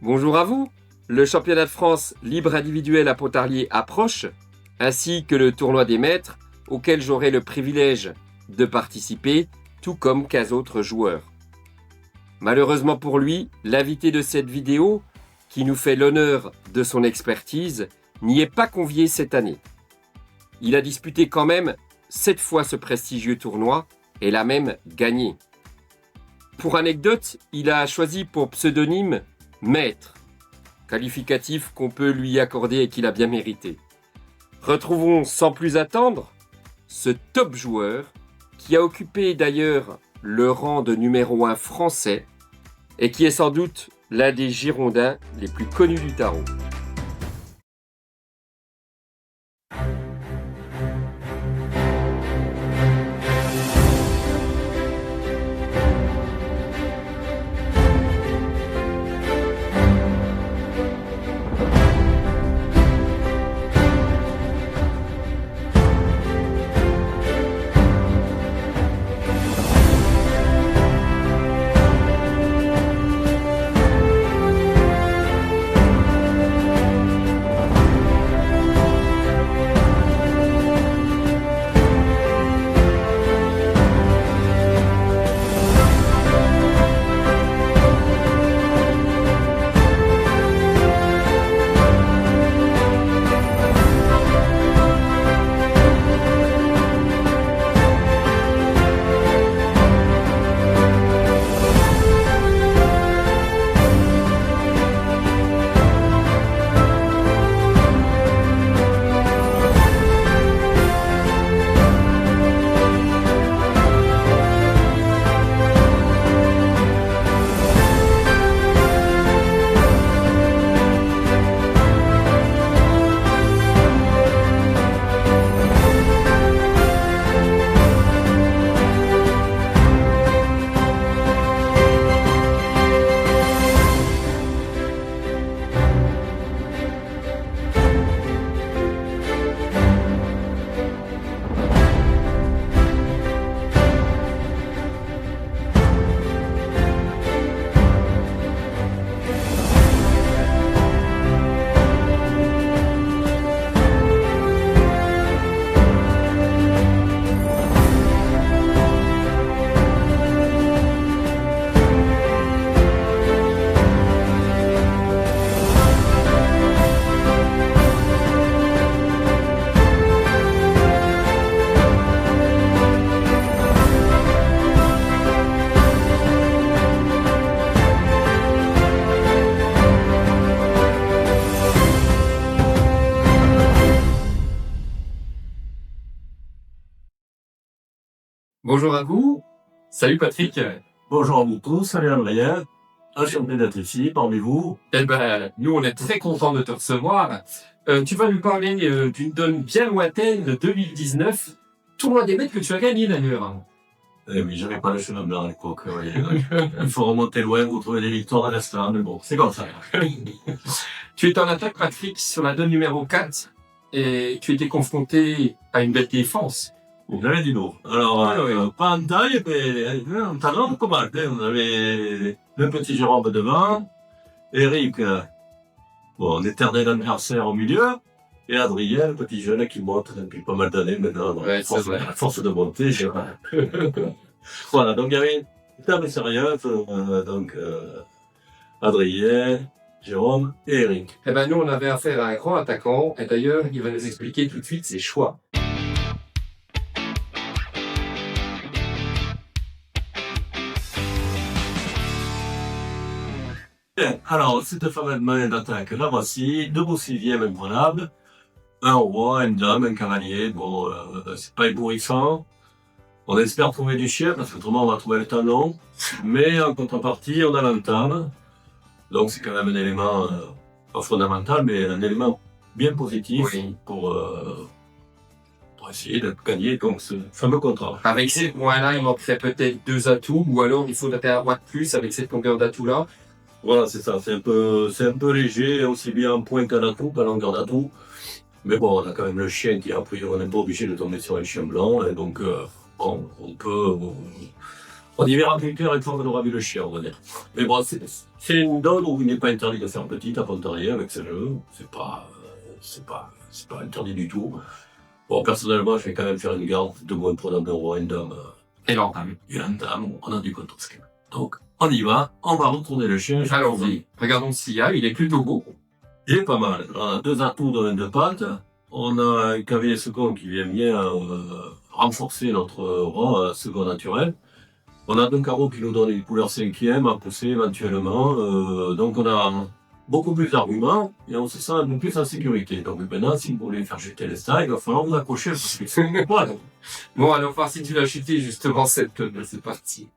Bonjour à vous. Le championnat de France libre individuel à Pontarlier approche, ainsi que le tournoi des maîtres, auquel j'aurai le privilège de participer, tout comme 15 autres joueurs. Malheureusement pour lui, l'invité de cette vidéo, qui nous fait l'honneur de son expertise, n'y est pas convié cette année. Il a disputé quand même 7 fois ce prestigieux tournoi et l'a même gagné. Pour anecdote, il a choisi pour pseudonyme Maître, qualificatif qu'on peut lui accorder et qu'il a bien mérité. Retrouvons sans plus attendre ce top joueur qui a occupé d'ailleurs le rang de numéro 1 français et qui est sans doute l'un des Girondins les plus connus du tarot. Bonjour à vous. Salut Patrick. Bonjour à vous tous, salut Adrien. Enchanté d'être ici parmi vous. Eh ben, nous on est très contents de te recevoir. Tu vas nous parler d'une donne bien lointaine de 2019, tournoi des maîtres que tu as gagné d'ailleurs. Eh oui, j'avais pas le chemin blanc à l'époque. Il faut remonter loin pour trouver des victoires à l'instant, mais bon, c'est comme ça. Tu es en attaque Patrick sur la donne numéro 4 et tu étais confronté à une belle défense. J'avais dit non. Alors, pas en taille, mais en talent, pas mal. On avait le petit Jérôme devant, Eric, bon, un éternel adversaire au milieu, et Adrien, le petit jeune qui monte depuis pas mal d'années maintenant. Ouais, à force de monter, Voilà, donc il y avait une table sérieuse, Adrien, Jérôme et Eric. Eh ben nous on avait affaire à un grand attaquant et d'ailleurs il va nous expliquer tout de suite ses choix. Bien, alors, cette fameuse main d'attaque, la voici, deux beaux sixièmes imprenables, un roi, une dame, un cavalier, bon, c'est pas ébouriffant. On espère trouver du chien, parce qu'autrement on va trouver le talon, mais en contrepartie, on a l'entame, donc c'est quand même un élément, pas fondamental, mais un élément bien positif pour essayer de gagner donc ce fameux contrat. Avec ces points-là, il manquerait peut-être 2 atouts, ou alors il faudrait un roi de plus avec cette longueur d'atout-là. Voilà, c'est ça, c'est un peu léger, aussi bien en point qu'en atout, qu'en longueur d'atout. Mais bon, on a quand même le chien qui, a priori, on n'est pas obligé de tomber sur un chien blanc, et donc, bon, On y verra plus clair une fois qu'on aura vu le chien, on va dire. Mais bon, c'est une donne où il n'est pas interdit de faire petit à Pontarlier avec ce jeu. C'est pas interdit du tout. Bon, personnellement, je vais quand même faire une garde de moins pour un roi, une dame. Et l'entame. Et une dame, on a du contre-schème. Donc, on y va, on va retourner le chien. Allons-y. Regardons s'il y a, il est plutôt beau. Il est pas mal. On a 2 atouts dans une de pattes. On a un cavalier second qui vient bien renforcer notre rang second naturel. On a 2 carreaux qui nous donnent une couleur 5e à pousser éventuellement. Donc on a beaucoup plus d'arguments et on se sent un peu plus en sécurité. Donc maintenant, si vous voulez faire jeter les stars, il va falloir vous accrocher parce que voilà. Bon, allons voir si tu l'as chuté justement cette tonne. C'est parti.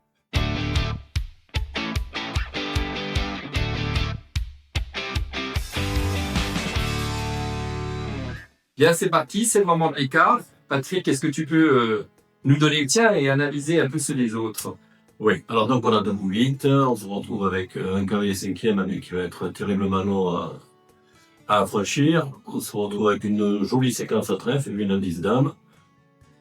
Bien, c'est parti, c'est le moment de l'écart. Patrick, est-ce que tu peux nous donner le tien et analyser un peu ceux des autres? Oui, alors donc on a 2 8, on se retrouve avec un cavalier 5e avec qui va être terriblement long à affranchir. On se retrouve avec une jolie séquence à trèfle et une indice dame.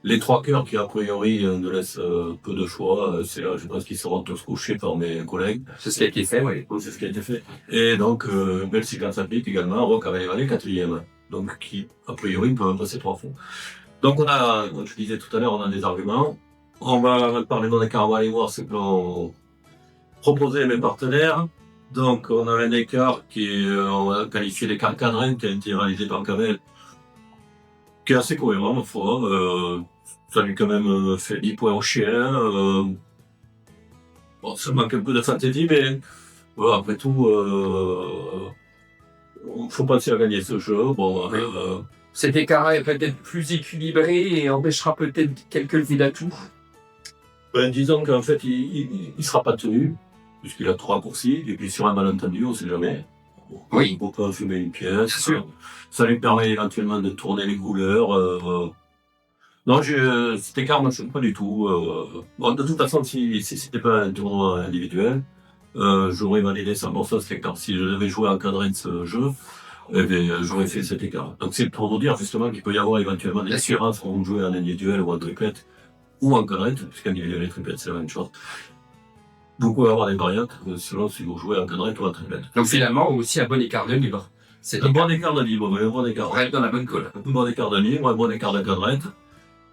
Les 3 cœurs qui a priori nous laissent peu de choix, c'est là je pense qu'ils seront tous couchés par mes collègues. C'est ce qui a été fait, oui. C'est ce qui a été fait. Et donc une belle séquence à pique également, Roc cavalier valet 4e. Donc qui a priori peut passer 3 fois. Donc on a, comme je disais tout à l'heure, on a des arguments. On va parler dans les cartes, on va aller voir ce que l'on proposait mes partenaires. Donc on a un écart qui est, on va qualifier l'écart cadrin qui a été réalisé par Cavell, qui est assez cohérent, ma foi. Ça lui quand même fait 10 points au chien. Bon, ça manque un peu de fantaisie, mais voilà, après tout, il faut penser à gagner ce jeu. Bon, Cet écart est peut-être plus équilibré et empêchera peut-être quelques levées d'atout. Ben, disons qu'en fait, il sera pas tenu, puisqu'il a 3 coursiers, et puis sur un malentendu, on sait jamais. Oui. On peut fumer une pièce. C'est sûr. Ça lui permet éventuellement de tourner les couleurs. Non, cet écart ne me choque pas du tout. Bon, de toute façon, si c'était pas un tournoi individuel, j'aurais validé 100% cet écart. Si je devais jouer encadré de ce jeu, eh bien, j'aurais fait cet écart. Donc c'est pour vous dire justement qu'il peut y avoir éventuellement des différences quand vous jouez en individuel ou en triplette, ou en cadrette, puisqu'en individuel et triplette c'est la même chose. Vous pouvez avoir des variantes selon si vous jouez en cadrette ou en triplette. Donc finalement, aussi un bon écart de libre. C'est un bon écart de libre, oui, un bon écart. On reste dans la bonne colle. Un bon écart de libre, un bon écart de cadrette.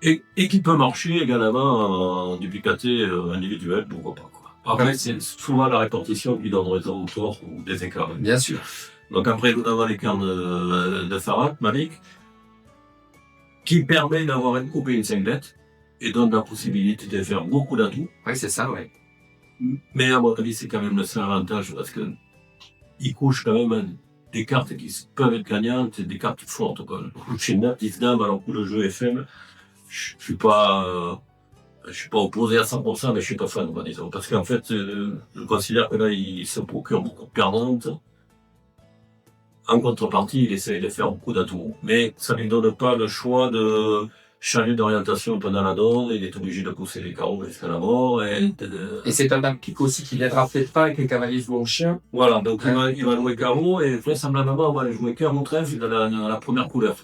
Et qui peut marcher également en duplicaté individuel, pourquoi pas, quoi. Après, c'est souvent la répartition qui donne raison au tort ou des écarts. Bien sûr. Donc après, nous avons l'écart de Farad, Malik, qui permet d'avoir une coupe et une cinglette, et donne la possibilité de faire beaucoup d'atouts. Oui, c'est ça, oui. Mais à mon avis, c'est quand même le seul avantage, parce que il couche quand même des cartes qui peuvent être gagnantes, et des cartes fortes, quoi. Chez 9, 10 dames, alors que le jeu est faible, je suis pas opposé à 100%, mais je suis pas fan, on va dire. Parce qu'en fait, je considère que là, il se procure beaucoup de perdantes. En contrepartie, il essaye de faire beaucoup d'atouts. Mais ça ne lui donne pas le choix de changer d'orientation pendant la donne. Il est obligé de pousser les carreaux jusqu'à la mort. Et c'est un dame pique aussi qui viendra peut-être pas avec les cavaliers joués au chien. Voilà, donc il va jouer carreau et vraisemblablement, on va aller jouer cœur ou trèfle dans la première couleur.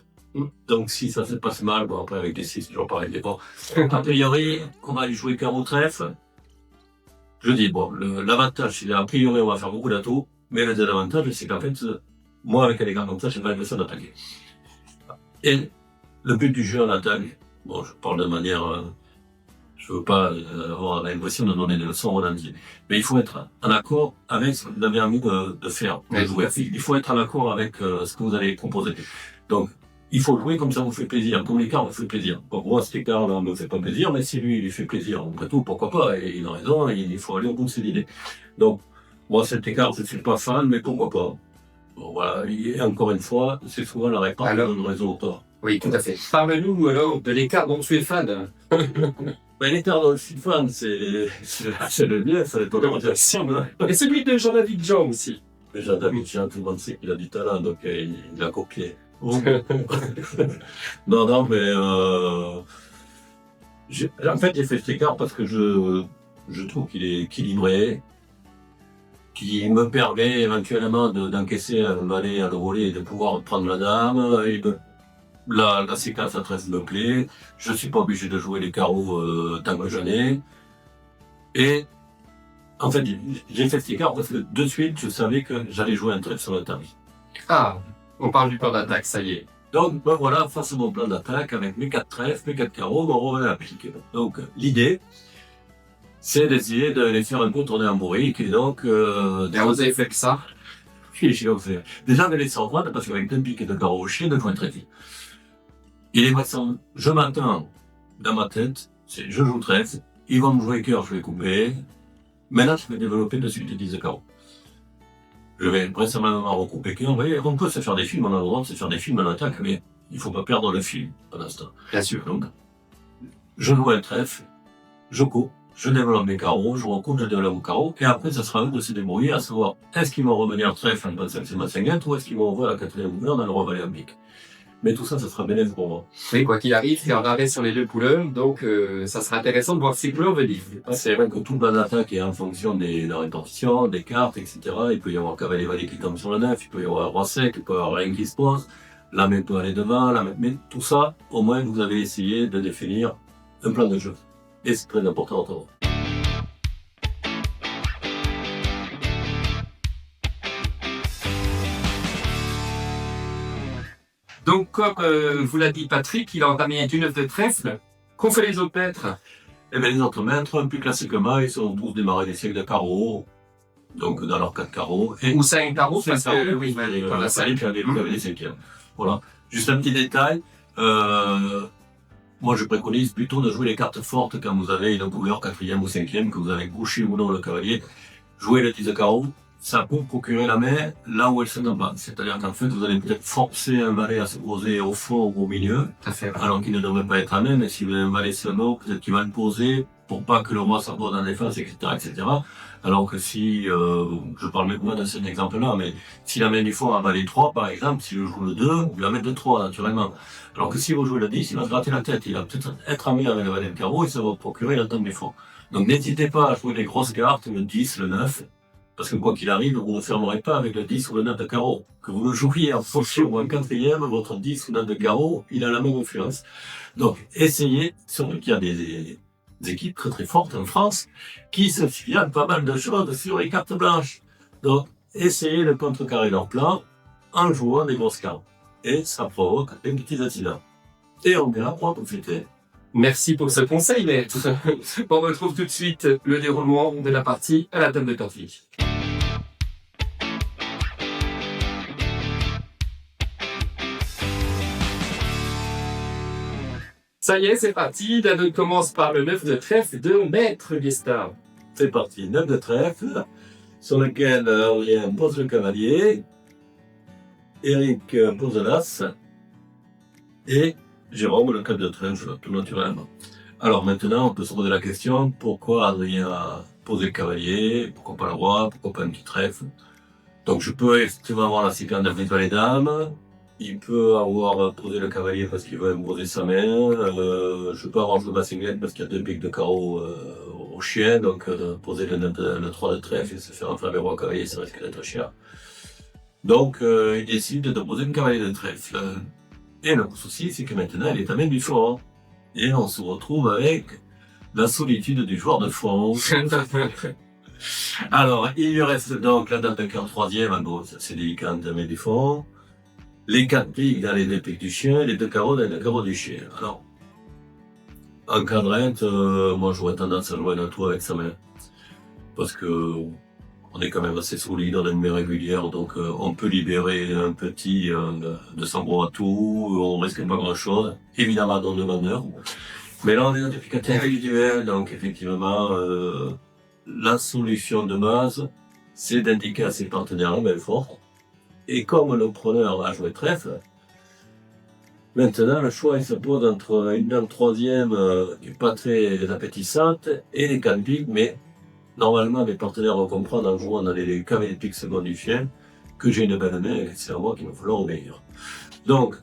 Donc si ça se passe mal, bon après avec des 6, toujours pareil, mais bon. A priori, on va aller jouer cœur ou trèfle. Je dis, bon, l'avantage, c'est a priori, on va faire beaucoup d'atouts, mais le désavantage, c'est qu'en fait, moi, avec les gars comme ça, j'ai pas l'impression d'attaquer. Et le but du jeu en attaque, bon, je parle de manière, je veux pas avoir l'impression de donner des leçons au entier, mais il faut être en accord avec ce que vous avez envie de faire. Ouais, il faut être en accord avec ce que vous allez proposer. Donc, il faut jouer comme ça vous fait plaisir. Comme l'écart vous fait plaisir. Pour moi, cet écart-là me fait pas plaisir, mais si lui, il lui fait plaisir, après tout, pourquoi pas? Et il a raison, il faut aller au bout de ses idées. Donc, moi, cet écart, je suis pas fan, mais pourquoi pas? Bon, voilà. Et encore une fois, c'est souvent la réponse de raison au tort. Oui, tout à fait. Parle-nous alors de l'écart dont tu es fan. Ben, l'écart dont je suis fan, c'est le bien, ça est totalement ensemble. Et celui de Jean-David Jean aussi. Mais Jean-David Jean, tout le monde sait qu'il a du talent, donc il l'a copié. Non, mais en fait, j'ai fait cet écart parce que je trouve qu'il est équilibré, qui me permet éventuellement d'encaisser un valet à le voler et de pouvoir prendre la dame. La séquence à 13 me plaît. Je suis pas obligé de jouer les carreaux tant que j'en ai. Et en fait, j'ai fait cet écart parce que de suite, je savais que j'allais jouer un trèfle sur la table. Ah, on parle du plan d'attaque, ça y est. Donc, ben voilà, face à mon plan d'attaque, avec mes 4 trèfles, mes 4 carreaux, on revenait à la pique. Donc, l'idée, c'est d'essayer de les faire un peu tourner en bourrique, et donc... Et vous avez fait que ça? Oui, j'ai osé. Déjà, de les sortir, parce qu'avec 2 piques et 2 carreaux au chien, 2 points très vite. Il est passant, je m'attends dans ma tête, c'est je joue trèfle, ils vont me jouer cœur, je vais couper. Maintenant, je vais développer de suite 10 de carreaux. Je vais vraisemblablement recouper cœur. Vous voyez, on peut se faire des films, on a le droit de se faire des films en attaque, mais il faut pas perdre le fil pour l'instant. Bien sûr. Donc, je joue un trèfle, je coupe, je développe mes carreaux, je recoupe, je développe mes carreaux, et après, ça sera à eux de se débrouiller à savoir est-ce qu'ils vont revenir trèfle en pensant que c'est ma cinquante, ou est-ce qu'ils vont ouvrir la quatrième couleur dans le revalet en pique. Mais tout ça, ça sera bénéfique pour moi. Oui, quoi qu'il arrive, il y a un arrêt sur les 2 couleurs, donc ça sera intéressant de voir ces couleurs venir. C'est vrai que tout le plan d'attaque est en fonction de la répartition, des cartes, etc. Il peut y avoir cavalier valet qui tombe sur le 9, il peut y avoir roi sec, il peut y avoir rien qui se pose, la main peut aller devant, mais tout ça, au moins, vous avez essayé de définir un plan de jeu. Et c'est très important à savoir. Donc, comme vous l'a dit Patrick, il a entamé une œuvre de trèfle. Qu'ont fait les autres maîtres? Et bien les autres maîtres, plus classiquement, ils sont tous démarrés des siècles de carreaux, donc dans leurs 4 carreaux. Ou 5 carreaux, parce carreaux, que oui, voilà, ça. Et puis les cinquièmes. Voilà. Juste un petit détail, moi je préconise plutôt de jouer les cartes fortes quand vous avez une couleur 4e ou 5e, que vous avez gaucher ou non le cavalier. Jouer le 10 de carreau, ça peut procurer la main là où elle se tombe pas. C'est-à-dire qu'en fait, vous allez peut-être forcer un valet à se poser au fond ou au milieu, Tout à fait. alors qu'il ne devrait pas être à main, mais si vous avez un valet solo, peut-être qu'il va le poser pour pas que le roi s'aborde en défense, etc., etc. Alors que si, je parle même pas de cet exemple-là, mais si la main du fond a valet 3, par exemple, si je joue le 2, il va mettre le 3, naturellement. Alors que si vous jouez le 10, il va se gratter la tête, il va peut-être être à main avec le valet de carreau, et ça va procurer la table du fond. Donc n'hésitez pas à jouer les grosses cartes, le 10, le 9, parce que quoi qu'il arrive, vous ne fermerez pas avec le 10 ou le 9 de carreau. Que vous le jouiez en fauché ou en 4e, votre 10 ou 9 de carreau, il a la même influence. Donc, essayez, surtout qu'il y a des équipes très très fortes en France, qui se fient pas mal de choses sur les cartes blanches. Donc, essayez de contrecarrer leur plan en jouant des grosses cartes. Et ça provoque un petit incident. Et on verra pour profiter. Merci pour ce conseil, maître. On retrouve tout de suite le déroulement de la partie à la table de Patrick. Ça y est, c'est parti. David commence par le 9 de trèfle de Maître Guestard. C'est parti, 9 de trèfle, sur lequel Aurélien pose le cavalier, Eric pose l'as, et Jérôme le 4 de trèfle, tout naturellement. Alors maintenant, on peut se poser la question, pourquoi Adrien a posé le cavalier, pourquoi pas le roi, pourquoi pas un petit trèfle. Donc je peux effectivement avoir la séquence de valet dame, il peut avoir posé le cavalier parce qu'il veut imposer sa main, je peux avoir joué ma cinglette parce qu'il y a 2 piques de carreau au chien, donc poser le 3 de trèfle et se faire enflammer roi cavalier, ça risque d'être cher. Donc il décide de poser un cavalier de trèfle. Et le souci, c'est que maintenant, il est à main du fort. Et on se retrouve avec la solitude du joueur de fond. Alors, il lui reste donc la dame de cœur 3e, en gros, c'est délicat de main du fond. Les 4 piques dans les 2 piques du chien, les 2 carreaux dans les 2 carreaux du chien. Alors, en cadrette, moi j'aurais tendance à jouer un atout avec sa main. Parce que on est quand même assez solide, on a une main régulière, donc on peut libérer un petit de son gros atout, on risque pas grand chose, évidemment dans le meneur. Mais là on est dans des piques individuelles, donc effectivement, la solution de base, c'est d'indiquer à ses partenaires la main forte. Et comme le preneur a joué trèfle, maintenant le choix il se pose entre une dame 3e qui n'est pas très appétissante et les 4 piques, mais normalement mes partenaires vont comprendre en jouant dans les cavaliers de pique secondes du chien que j'ai une belle main et c'est à moi qu'il va falloir obéir. Donc,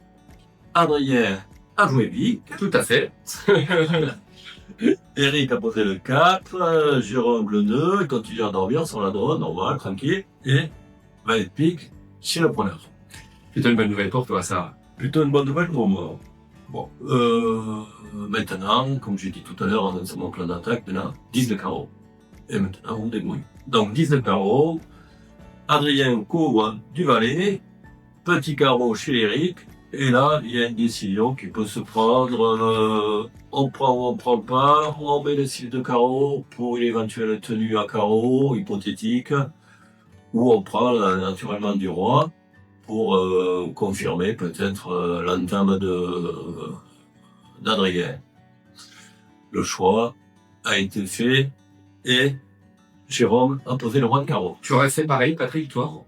Adrien a joué pique. Tout à fait. Eric a posé le 4, Jérôme le 2, il continue à dormir sur la drone, normal, tranquille, et valet de pique chez le preneur. Plutôt une bonne nouvelle pour toi, ça. Plutôt une bonne nouvelle pour moi. Bon, maintenant, comme j'ai dit tout à l'heure, c'est mon plan d'attaque, maintenant, 10 de carreau. Et maintenant, on débrouille. Donc, 10 de carreau. Adrien couvre du valet. Petit carreau chez Eric. Et là, il y a une décision qui peut se prendre. On prend ou on prend pas. On met les 6 de carreau pour une éventuelle tenue à carreau, hypothétique. Ou on prend naturellement du roi pour confirmer peut-être l'entame d'Adrien. Le choix a été fait et Jérôme a posé le roi de carreau. Tu aurais fait pareil, Patrick, toi?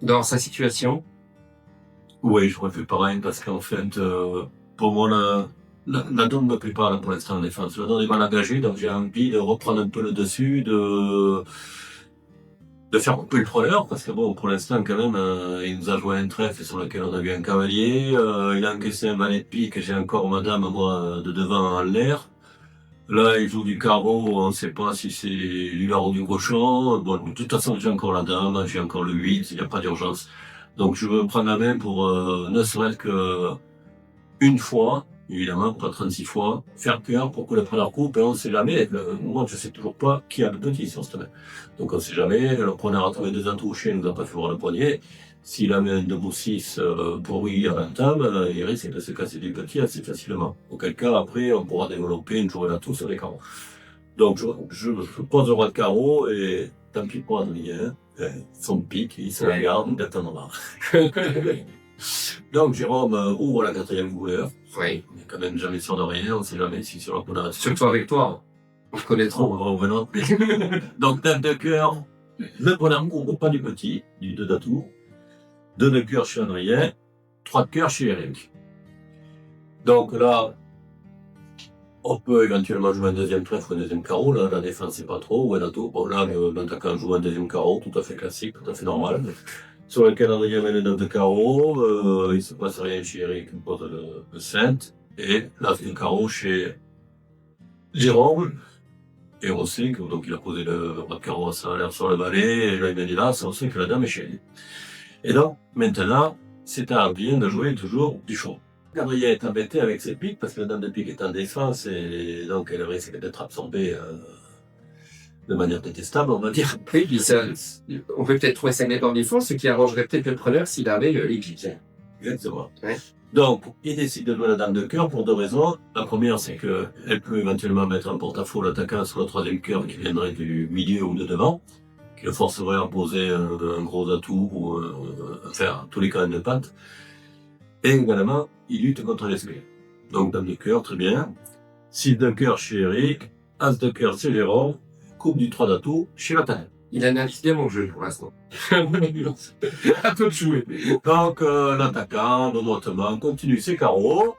Dans sa situation? Oui, j'aurais fait pareil parce qu'en fait, pour moi, la donne ne me plaît pas là, pour l'instant en défense. La donne est mal engagée, donc j'ai envie de reprendre un peu le dessus, de faire couper le preneur, parce que bon, pour l'instant, quand même, il nous a joué un trèfle sur lequel on a vu un cavalier, il a encaissé un valet de pique, j'ai encore madame, moi, de devant en l'air. Là, il joue du carreau, on ne sait pas si c'est du lard ou du cochon. Bon, de toute façon, j'ai encore la dame, j'ai encore le 8, il n'y a pas d'urgence. Donc, je veux prendre la main pour, ne serait-ce que une fois, évidemment, pas 36 fois, faire cœur pour que le preneur coupe, et on ne sait jamais. Moi, je sais toujours pas qui a le petit sur cette main. Donc, on ne sait jamais. Le preneur a trouvé 2 atouchés, il nous a pas fait voir le poignet. S'il a mis un debout 6 pour lui à l'entame, il risque de se casser du petit assez facilement. Auquel cas, après, on pourra développer une journée à tout sur les carreaux. Donc, je pose le roi de carreau, et tant pis pour Adrien, son pique, il se la garde d'attendre. Donc, Jérôme ouvre la 4e couleur. Oui. On n'est quand même jamais sûr de rien, on ne sait jamais si sur la couleur. Surtout avec toi. On te connaît trop. Venant. Donc, dame de cœur, le preneur couvre pas du petit, du 2 d'atout. 2 de cœur chez Adrien, 3 de cœur chez Eric. Donc là, on peut éventuellement jouer un 2e trèfle ou un 2e carreau, là, la défense c'est pas trop, ou un atout. Bon là, l'attaquant joue un 2e carreau, tout à fait classique, tout à fait normal. Sur lequel Adrien met le 9 de carreau, il se passe rien chez Eric, il pose le 5, et l'as de carreau chez Jérôme. Et on sait que, donc il a posé le roi de carreau à l'air sur le valet, et là il m'a dit là, on sait que la dame est chez lui. Et donc, maintenant, c'est à Adrien de jouer toujours du chaud. Adrien est embêté avec ses piques, parce que la dame de pique est en défense, et donc elle risque d'être absorbée de manière détestable, on va dire. Oui, puis ça, on peut peut-être trouver ça net en défense, ce qui arrangerait peut-être le preneur s'il avait l'église. Exactement. Ouais. Donc, il décide de jouer la dame de cœur pour 2 raisons. La première, c'est qu'elle peut éventuellement mettre en porte-à-faux l'attaquant sur le 3e cœur qui viendrait du milieu ou de devant, qui le forcerait à poser un gros atout ou faire tous les cas de patte. Et également, il lutte contre l'esprit. Donc, dame de cœur, très bien. 6 de cœur chez Eric, as de cœur chez Jérôme, coupe du 3 d'atout chez l'attaquant. Il analyse bien mon jeu pour l'instant. À toi de jouer. Donc, l'attaquant, notamment, continue ses carreaux.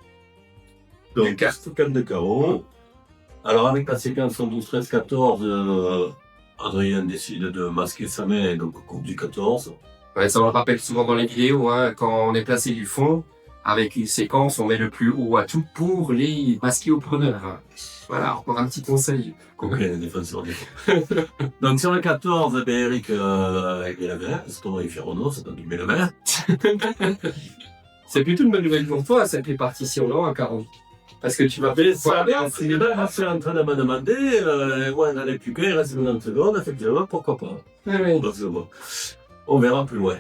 Donc, 4 de carreaux. Alors, avec la séquence 12, 13, 14, Adrien décide de masquer sa main, donc coupe du 14. Ouais, ça on le rappelle souvent dans les vidéos, hein, quand on est placé du fond, avec une séquence, on met le plus haut atout pour les masquer au preneur. Voilà, encore un petit conseil. Ok, les défenseurs Donc, sur le 14, Eric, avec la main, parce qu'on va y faire honneur, ça doit doubler la main. C'est plutôt une bonne nouvelle pour toi, cette répartition, non, à 40. Parce que tu vas faire. Ça va, c'est là, c'est en train de me demander, ouais, dans les plus il reste 90 secondes, effectivement, pourquoi pas. Oui. On verra plus loin.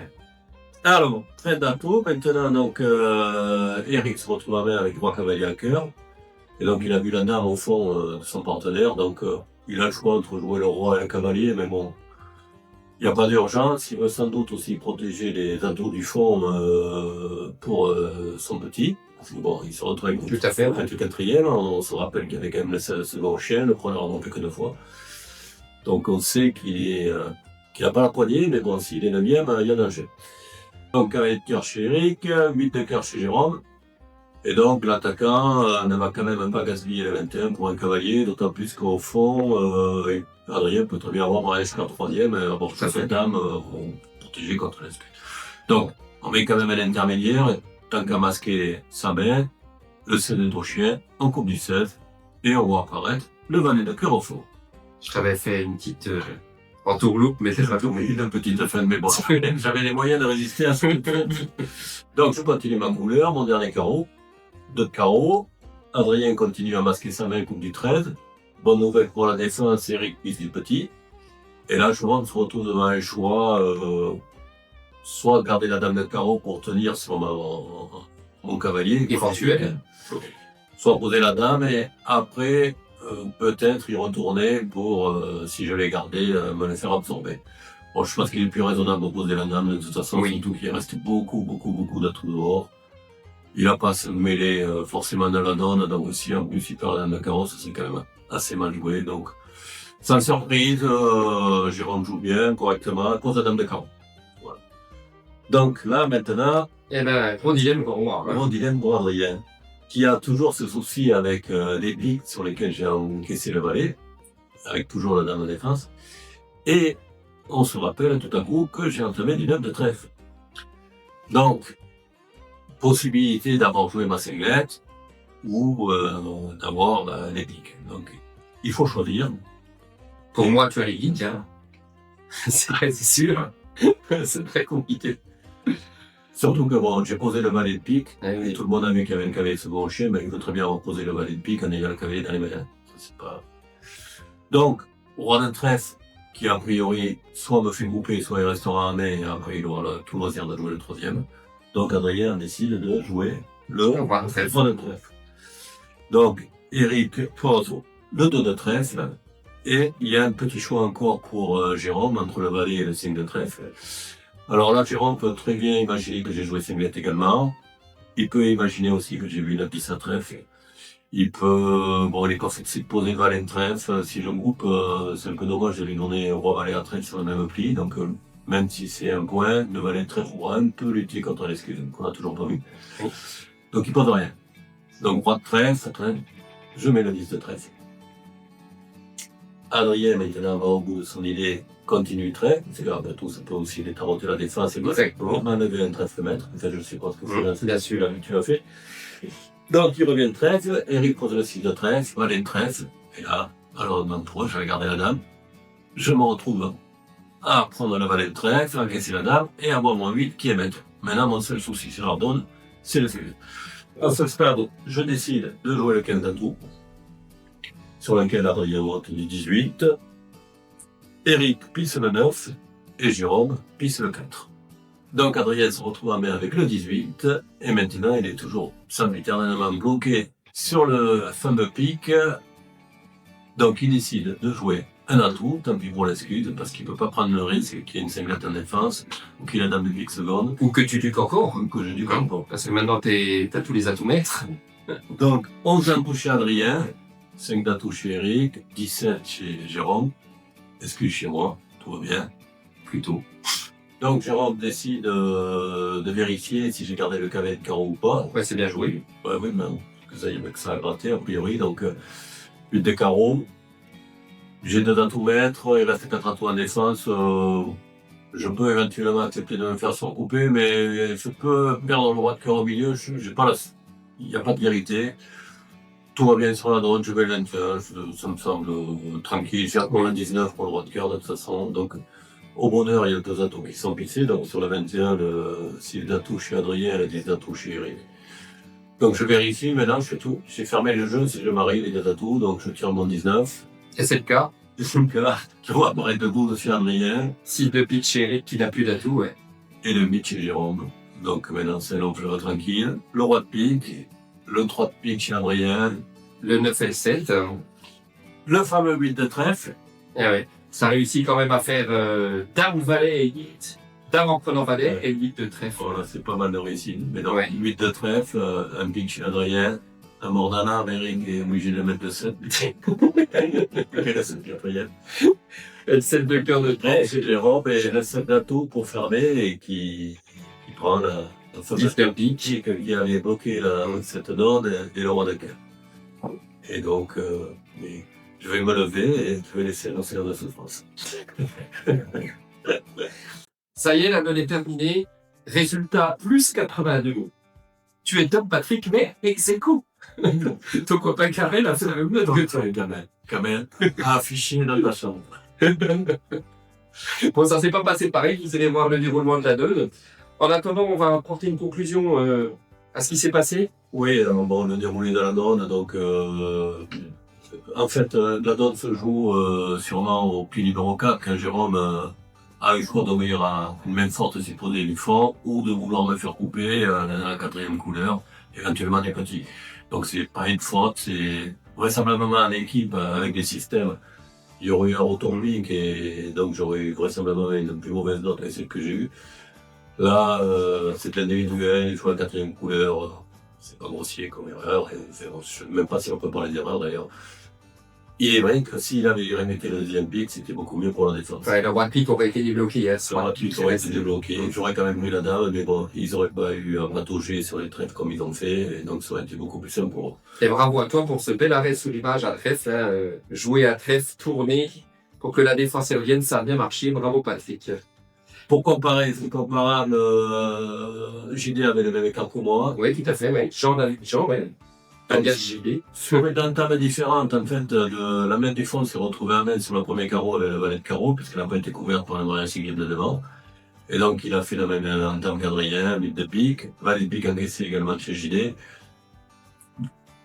Alors, train d'atout, maintenant, donc, Eric se retrouve à main avec 3 cavaliers à cœur. Et donc, il a vu la dame au fond de son partenaire, donc, il a le choix entre jouer le roi et le cavalier, mais bon, il n'y a pas d'urgence, il veut sans doute aussi protéger les atouts du fond pour son petit. Bon, il se retrouve avec tout à fait. Le 4e, on se rappelle qu'il y avait quand même le second chien, le preneur non plus que 2 fois. Donc on sait qu'il n'a pas la poignée, mais bon, s'il est 9e, il y a danger. Donc avec cœur chez Eric, 8 de cœur chez Jérôme. Et donc l'attaquant ne va quand même pas gaspiller le 21 pour un cavalier, d'autant plus qu'au fond, Adrien peut très bien avoir un esclave 3e et avoir sa dame protégée contre l'esprit. Donc, on met quand même un intermédiaire, tant qu'à masquer sa main, le 16 de chien, on coupe du 16, et on voit apparaître le valet de cœur au fond. Je t'avais fait une petite entourloupe, mais c'est pas tout. Une petite fin, mais bon, j'avais les moyens de résister à ce que Donc, je continue ma couleur, mon dernier carreau, 2 de carreau. Adrien continue à masquer sa main, coupe du 13. bonne nouvelle pour la défense, Eric pisse du petit. Et là, je on se retrouve devant un choix, soit garder la dame de carreau pour tenir sur mon cavalier. Éventuel. Soit poser la dame et après, peut-être y retourner pour, si je l'ai gardé, me le faire absorber. Bon, je pense qu'il est plus raisonnable de poser la dame de toute façon, Oui. surtout qu'il reste beaucoup d'atouts dehors. Il n'a pas à se mêler forcément de la donne, donc si en plus il perd la dame de carreau, c'est quand même assez mal joué. Donc, sans surprise, Jérôme joue bien, correctement, pose la dame de carreau. Voilà. Donc là, maintenant, Eh ben, gros dilemme pour moi. mon dilemme pour Adrien, qui a toujours ce souci avec les pics sur lesquels j'ai encaissé le valet, avec toujours la dame de défense. Et on se rappelle tout à coup que j'ai entamé du 9 de trèfle. Donc, possibilité d'avoir joué ma cinglette ou d'avoir les piques. Donc, il faut choisir. Pour moi, tu as les guides, hein. C'est sûr. C'est très compliqué. Surtout que bon, j'ai posé le valet de pique, Oui. et tout le monde a vu qu'il y avait un cavalier second chien, mais il peut très bien reposer le valet de pique en ayant le cavalier dans les mains. Ça, c'est pas... Donc, roi de trèfle, qui a priori soit me fait couper, soit il restera en main, et après il aura tout le loisir de jouer le troisième. Donc Adrien décide de jouer le Roi de trèfle. roi de trèfle. Donc, Eric pose le 2 de trèfle, et il y a un petit choix encore pour Jérôme, entre le valet et le 5 de trèfle. Alors là, Jérôme peut très bien imaginer que j'ai joué cinglette également. Il peut imaginer aussi que j'ai vu la piste à trèfle. Il peut, bon, il est forcé de poser valet de trèfle. Si je groupe, c'est un peu dommage de lui donner roi valet à trèfle sur le même pli. Donc, même si c'est un point, le valet de trèfle pourra un peu lutter contre l'excuse qu'on a toujours pas vu. Donc, il pose rien. Donc, roi de trèfle, je mets le 10 de trèfle. Adrien, maintenant, va au bout de son idée, continue trèfle. C'est grave, tout, ça peut aussi les taroter la défense. Exactement. On enlevé un trèfle maître. En fait, je sais pas ce que c'est. Bien sûr. Tu as fait. Donc, il revient de trèfle. Eric pose le 6 de trèfle, valet de trèfle. Et là, alors, dans le 3, je vais garder la dame. Je me retrouve à prendre le valet de trèfle, à encaisser la dame, et à avoir mon 8 qui est maître. Maintenant, mon seul souci, c'est leur donne, c'est le 6. À ce stade, je décide de jouer le 15 d'atout, sur lequel Adrien vote du 18. Eric pisse le 9 et Jérôme pisse le 4. Donc Adrien se retrouve en main avec le 18 et maintenant il est toujours sempiternellement bloqué sur le fameux pic. Donc il décide de jouer un atout, tant pis pour l'excuse, parce qu'il ne peut pas prendre le risque qu'il y ait une cinglette en défense ou qu'il ait la dame de pique seconde. Ou que tu duques encore. Ou que je dis comme bon. Parce que maintenant, t'as tous les atouts maîtres. Donc 11 atouts chez Adrien, 5 d'atouts chez Eric, 17 chez Jérôme. Excuse chez moi, tout va bien, plutôt. Donc Jérôme décide de vérifier si j'ai gardé le cavalier de carreau ou pas. Ouais, c'est bien joué. Ouais, oui, mais ça a gratté a priori, donc 8 de carreau. J'ai 2 atouts maîtres, il reste 4 atouts en défense. Je peux éventuellement accepter de me faire surcouper, mais je peux perdre le roi de cœur au milieu, il n'y a pas de vérité. Tout va bien sur la droite, je vais le 21, ça me semble tranquille. J'ai encore le 19 pour le roi de cœur de toute façon. Donc, au bonheur, il y a 2 atouts qui sont pissés. Donc, sur le 21, le 6 d'atouts chez Adrien et le 10 d'atouts chez Eric. Donc, je vérifie, maintenant, je fais tout. J'ai fermé le jeu si je m'arrive les 2 atouts. Donc, je tire mon 19. Et c'est le cas. C'est le cas. Je vois apparaître debout chez Adrien. Si de pitch chez Eric qui n'a plus d'atouts, ouais. Et le 8 chez Jérôme. Donc, maintenant, c'est long, je vais tranquille. Le roi de pique. Le 3 de pique chez Adrien. Le 9 et le 7. Le fameux 8 de trèfle. Et ouais. Ça réussit quand même à faire dame, valet et 8. Dame en prenant valet et 8 de trèfle. Voilà, c'est pas mal de réussite. Mais donc, Ouais. 8 de trèfle, un pique chez Adrien, un Mordana, Eric est obligé de mettre le 7. Et le 7 Adrien. Et le 7 de cœur de Et trèfle. c'est Jérôme et le 7 d'atout pour fermer et qui prend la fameuse pique. qui avait bloqué cette donne et le roi de cœur. Et donc, mais je vais me lever et je vais laisser l'océan de souffrance. Ça y est, la donne est terminée. Résultat, plus 82. Tu es top, Patrick, mais ex-aequo. Ton copain Kamel a fait la même note que toi. Kamel a affiché dans la chambre. Bon, ça s'est pas passé pareil. Vous allez voir le déroulement de la donne. En attendant, on va apporter une conclusion à ce qui s'est passé. Oui, alors bon, le déroulé de la donne, donc En fait, la donne se joue sûrement au pli numéro 4 quand Jérôme a eu le choix d'obéir à une main forte supposée du fort ou de vouloir me faire couper dans la quatrième couleur, éventuellement des petits. Donc c'est pas une faute, c'est vraisemblablement en équipe avec des systèmes. Il y aurait eu un retournique et donc j'aurais eu vraisemblablement une plus mauvaise note que celle que j'ai eue. Là, c'est individuel, il faut la quatrième couleur. C'est pas grossier comme erreur, et je ne sais même pas si on peut parler d'erreur d'ailleurs. Il est vrai que s'il avait remetté le deuxième pic, c'était beaucoup mieux pour la défense. Ouais, le roi de pique aurait été débloqué. Hein, Le roi de pique aurait été débloqué. J'aurais quand même eu la dame, mais bon, ils auraient pas eu à matauger sur les trèfles comme ils ont fait, et donc ça aurait été beaucoup plus simple pour eux. Et bravo à toi pour ce bel arrêt sous l'image à trèfle, hein, jouer à trèfle, tourner, pour que la défense revienne, ça a bien marché. Bravo Patrick. Pour comparer, c'est comparable, JD avait le même écart que moi. Oui, tout à fait, ouais. Jean, ouais. Alias JD. Sur une table différente, en fait, la main du fond s'est retrouvée à main sur le premier carreau avec le valet de carreau, puisqu'elle n'a pas été couverte par un moyen sigle de devant. Et donc, il a fait la même en termes quadrillien, bit de pique, valet de pique encaissé également chez JD.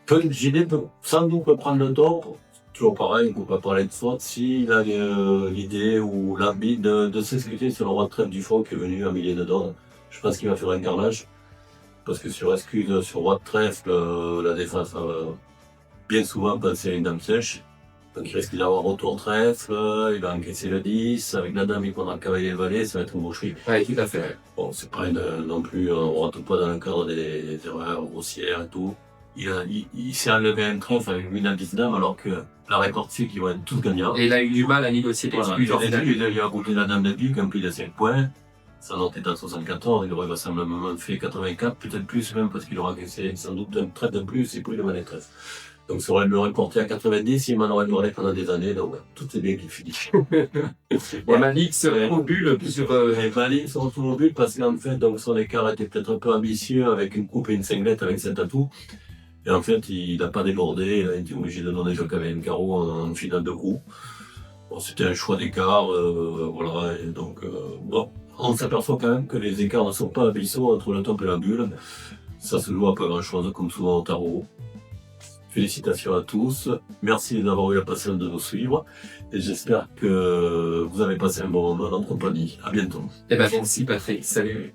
JD peut sans doute prendre le tort, toujours pareil, on ne peut pas parler de faute, s'il a l'idée ou l'envie de s'excuser sur le roi de trèfle du fond qui est venu en milieu de donne. Je pense qu'il va faire un carnage. Parce que sur excuse, sur roi de trèfle, la défense a bien souvent pensé à une dame sèche. Donc il risque d'avoir retour trèfle, il va encaisser le 10, avec la dame il prendra le cavalier et le valet, ça va être une boucherie. Oui, tout à fait. Bon, c'est pas non plus, on rentre pas dans le cadre des erreurs grossières et tout. Il s'est enlevé un trèfle avec une indice dame alors que la répartie qui va être tous gagnants. Et il a eu du mal à négocier l'excuse. Voilà, il a goûté la dame de pique, un pli de 5 points. Sa note est à 74, il aurait vraisemblablement fait 84, peut-être plus même parce qu'il aura encaissé sans doute un trait de plus et plus de valet 13. Donc ça aurait le porté à 90, il m'en aurait parlé pendant des années, donc tout est bien qui finit. Et Malik se retrouve au but sur... Et Malik se retrouve au but parce qu'en fait, donc son écart était peut-être un peu ambitieux avec une coupe et une cinglette avec cet atout. Et en fait, il n'a pas débordé, il a été obligé de donner Jacques avec un carreau en finale de coup. Bon, c'était un choix d'écart, voilà, et donc bon. On s'aperçoit quand même que les écarts ne sont pas abyssaux entre le top et la bulle. Ça se joue à pas grand chose, comme souvent au tarot. Félicitations à tous. Merci d'avoir eu la patience de nous suivre. Et j'espère que vous avez passé un bon moment en compagnie. À bientôt. Eh ben, merci Patrick. Salut.